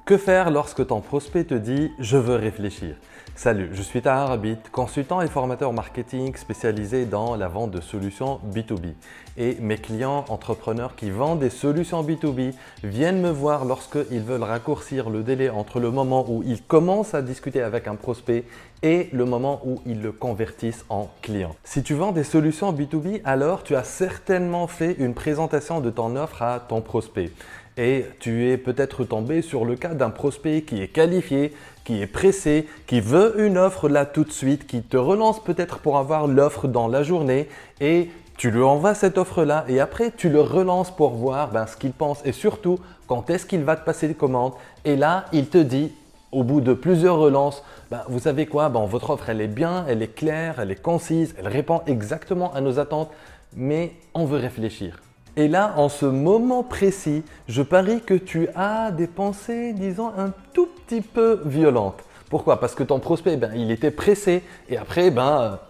Que faire lorsque ton prospect te dit « je veux réfléchir ». Salut, je suis Tahar Abid, consultant et formateur marketing spécialisé dans la vente de solutions B2B. Et mes clients entrepreneurs qui vendent des solutions B2B viennent me voir lorsqu'ils veulent raccourcir le délai entre le moment où ils commencent à discuter avec un prospect et le moment où ils le convertissent en client. Si tu vends des solutions B2B, alors tu as certainement fait une présentation de ton offre à ton prospect. Et tu es peut-être tombé sur le cas d'un prospect qui est qualifié, qui est pressé, qui veut une offre là tout de suite, qui te relance peut-être pour avoir l'offre dans la journée et tu lui envoies cette offre-là et après tu le relances pour voir ce qu'il pense et surtout quand est-ce qu'il va te passer les commandes. Et là, il te dit au bout de plusieurs relances, vous savez quoi, votre offre elle est bien, elle est claire, elle est concise, elle répond exactement à nos attentes, mais on veut réfléchir. Et là, en ce moment précis, je parie que tu as des pensées, disons, un tout petit peu violentes. Pourquoi? Parce que ton prospect, il était pressé et après,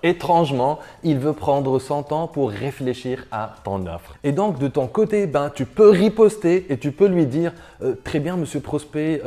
étrangement, il veut prendre son temps pour réfléchir à ton offre. Et donc, de ton côté, tu peux riposter et tu peux lui dire très bien, monsieur prospect,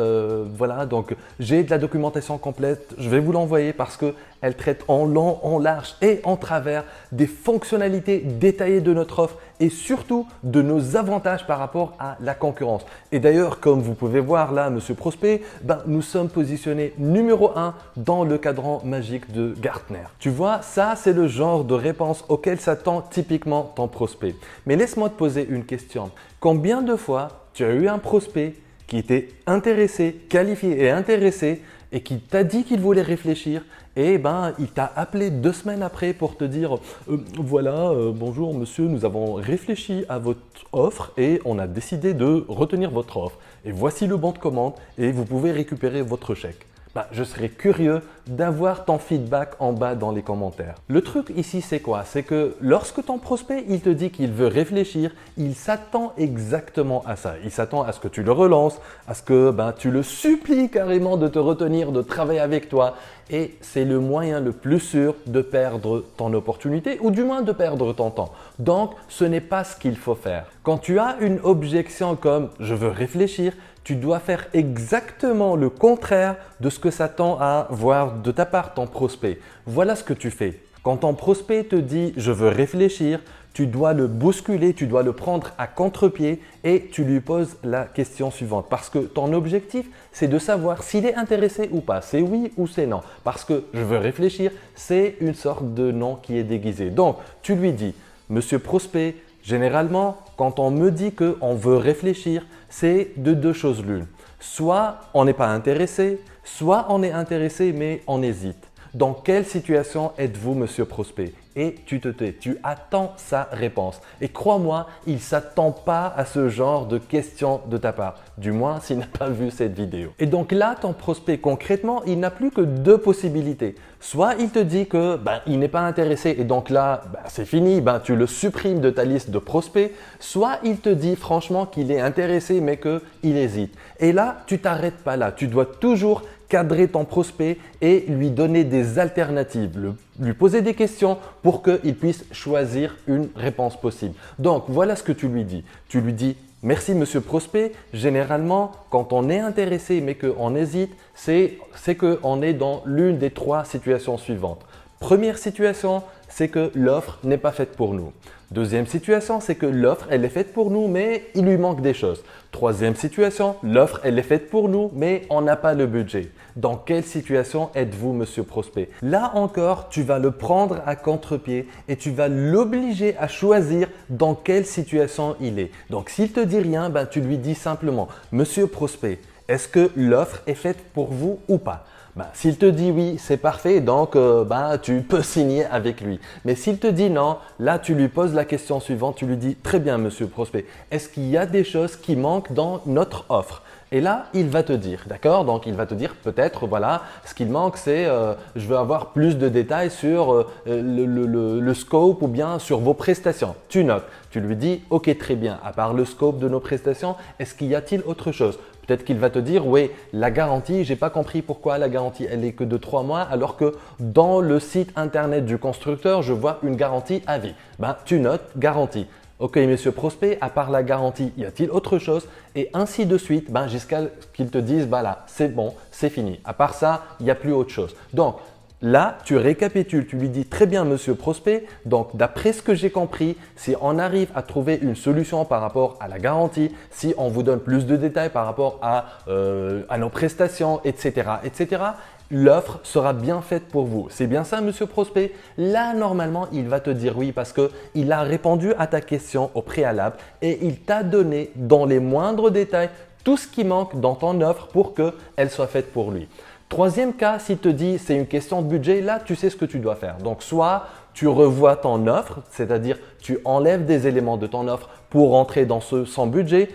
voilà, donc j'ai de la documentation complète, je vais vous l'envoyer parce qu'elle traite en long, en large et en travers des fonctionnalités détaillées de notre offre et surtout de nos avantages par rapport à la concurrence. Et d'ailleurs, comme vous pouvez voir là, monsieur prospect, nous sommes positionnés numéro 1 dans le cadran magique de Gartner. Tu vois, ça c'est le genre de réponse auquel s'attend typiquement ton prospect. Mais laisse-moi te poser une question. Combien de fois tu as eu un prospect qui était intéressé, qualifié et intéressé et qui t'a dit qu'il voulait réfléchir et il t'a appelé 2 semaines après pour te dire voilà, bonjour monsieur, nous avons réfléchi à votre offre et on a décidé de retenir votre offre. Et voici le bon de commande et vous pouvez récupérer votre chèque. Je serais curieux d'avoir ton feedback en bas dans les commentaires. Le truc ici, c'est quoi? C'est que lorsque ton prospect il te dit qu'il veut réfléchir, il s'attend exactement à ça. Il s'attend à ce que tu le relances, à ce que tu le supplies carrément de te retenir, de travailler avec toi. Et c'est le moyen le plus sûr de perdre ton opportunité ou du moins de perdre ton temps. Donc, ce n'est pas ce qu'il faut faire. Quand tu as une objection comme « je veux réfléchir », tu dois faire exactement le contraire de ce que s'attend à voir de ta part ton prospect. Voilà ce que tu fais. Quand ton prospect te dit « je veux réfléchir », tu dois le bousculer, tu dois le prendre à contre-pied et tu lui poses la question suivante. Parce que ton objectif, c'est de savoir s'il est intéressé ou pas. C'est oui ou c'est non. Parce que « je veux réfléchir », c'est une sorte de non qui est déguisé. Donc, tu lui dis « Monsieur prospect, généralement, quand on me dit qu'on veut réfléchir, c'est de 2 choses l'une. Soit on n'est pas intéressé, soit on est intéressé mais on hésite. Dans quelle situation êtes-vous, monsieur prospect? Et tu te tais, tu attends sa réponse. Et crois-moi, il ne s'attend pas à ce genre de questions de ta part. Du moins, s'il n'a pas vu cette vidéo. Et donc là, ton prospect, concrètement, il n'a plus que 2 possibilités. Soit il te dit que il n'est pas intéressé et donc là, c'est fini, tu le supprimes de ta liste de prospects. Soit il te dit franchement qu'il est intéressé mais qu'il hésite. Et là, tu t'arrêtes pas là. Tu dois toujours cadrer ton prospect et lui donner des alternatives, lui poser des questions pour qu'il puisse choisir une réponse possible. Donc, voilà ce que tu lui dis. Tu lui dis « Merci monsieur prospect, généralement, quand on est intéressé mais qu'on hésite, c'est qu'on est dans l'une des 3 situations suivantes. Première situation, c'est que l'offre n'est pas faite pour nous. Deuxième situation, c'est que l'offre, elle est faite pour nous, mais il lui manque des choses. Troisième situation, l'offre, elle est faite pour nous, mais on n'a pas le budget. Dans quelle situation êtes-vous, monsieur prospect? Là encore, tu vas le prendre à contre-pied et tu vas l'obliger à choisir dans quelle situation il est. Donc, s'il te dit rien, tu lui dis simplement, monsieur prospect, est-ce que l'offre est faite pour vous ou pas? S'il te dit oui, c'est parfait, donc tu peux signer avec lui. Mais s'il te dit non, là tu lui poses la question suivante, tu lui dis très bien monsieur prospect, est-ce qu'il y a des choses qui manquent dans notre offre? Et là, il va te dire, d'accord? Donc, il va te dire peut-être, voilà, ce qu'il manque, c'est je veux avoir plus de détails sur le scope ou bien sur vos prestations. Tu notes, tu lui dis, ok, très bien, à part le scope de nos prestations, est-ce qu'il y a-t-il autre chose? Peut-être qu'il va te dire, oui, la garantie, j'ai pas compris pourquoi la garantie, elle est que de 3 mois alors que dans le site internet du constructeur, je vois une garantie à vie. Tu notes garantie. Ok, monsieur prospect, à part la garantie, y a-t-il autre chose? Et ainsi de suite, jusqu'à ce qu'ils te disent, là, c'est bon, c'est fini. À part ça, il n'y a plus autre chose. Donc, là, tu récapitules, tu lui dis très bien, monsieur prospect. Donc, d'après ce que j'ai compris, si on arrive à trouver une solution par rapport à la garantie, si on vous donne plus de détails par rapport à nos prestations, etc., l'offre sera bien faite pour vous. C'est bien ça, monsieur prospect? Là, normalement, il va te dire oui parce qu'il a répondu à ta question au préalable et il t'a donné dans les moindres détails tout ce qui manque dans ton offre pour qu'elle soit faite pour lui. Troisième cas, s'il te dit c'est une question de budget, là, tu sais ce que tu dois faire. Donc, soit tu revois ton offre, c'est-à-dire tu enlèves des éléments de ton offre pour rentrer dans ce sans budget,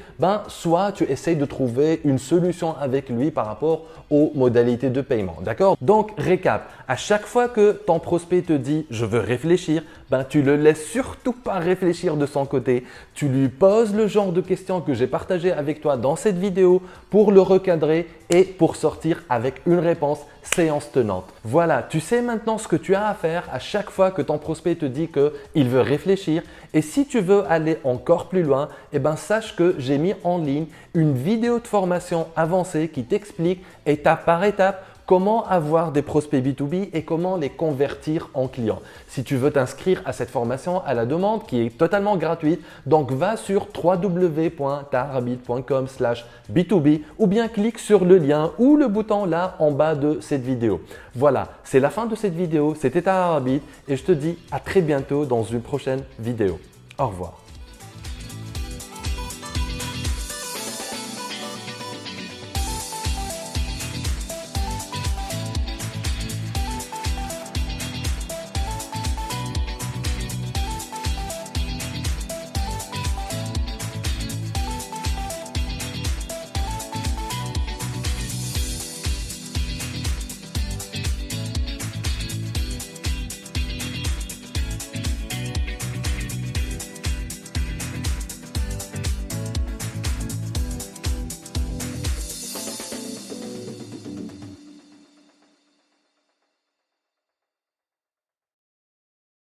soit tu essayes de trouver une solution avec lui par rapport aux modalités de paiement. D'accord? Donc, récap, à chaque fois que ton prospect te dit « je veux réfléchir », tu le laisses surtout pas réfléchir de son côté. Tu lui poses le genre de questions que j'ai partagé avec toi dans cette vidéo pour le recadrer et pour sortir avec une réponse séance tenante. Voilà, tu sais maintenant ce que tu as à faire à chaque fois que ton prospect te dit qu'il veut réfléchir. Et si tu veux aller encore plus loin, sache que j'ai mis en ligne une vidéo de formation avancée qui t'explique étape par étape comment avoir des prospects B2B et comment les convertir en clients. Si tu veux t'inscrire à cette formation à la demande qui est totalement gratuite, donc va sur www.taharabit.com/B2B ou bien clique sur le lien ou le bouton là en bas de cette vidéo. Voilà, c'est la fin de cette vidéo. C'était Tahar Habib et je te dis à très bientôt dans une prochaine vidéo. Au revoir.